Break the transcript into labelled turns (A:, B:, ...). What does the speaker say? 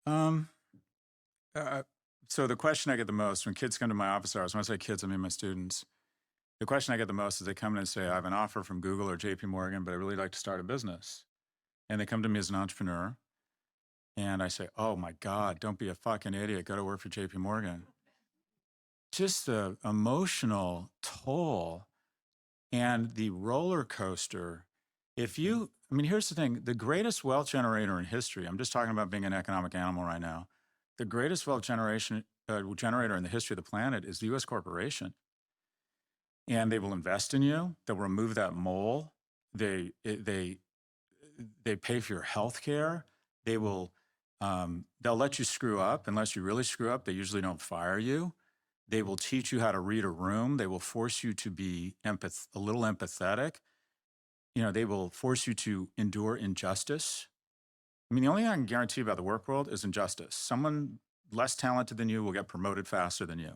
A: Um, uh, so the question I get the most when kids come to my office hours, when I say kids, I mean my students. The question I get the most is they come in and say, I have an offer from Google or JP Morgan, but I really like to start a business. And they come to me as an entrepreneur. And I say, oh my God, don't be a fucking idiot. Go to work for JP Morgan. Just the emotional toll and the roller coaster. Here's the thing, the greatest wealth generator in history, I'm just talking about being an economic animal right now. The greatest wealth generator in the history of the planet is the US corporation. And they will invest in you. They'll remove that mole. They pay for your health care. They'll let you screw up. Unless you really screw up, they usually don't fire you. They will teach you how to read a room. They will force you to be a little empathetic. They will force you to endure injustice. The only thing I can guarantee about the work world is injustice. Someone less talented than you will get promoted faster than you.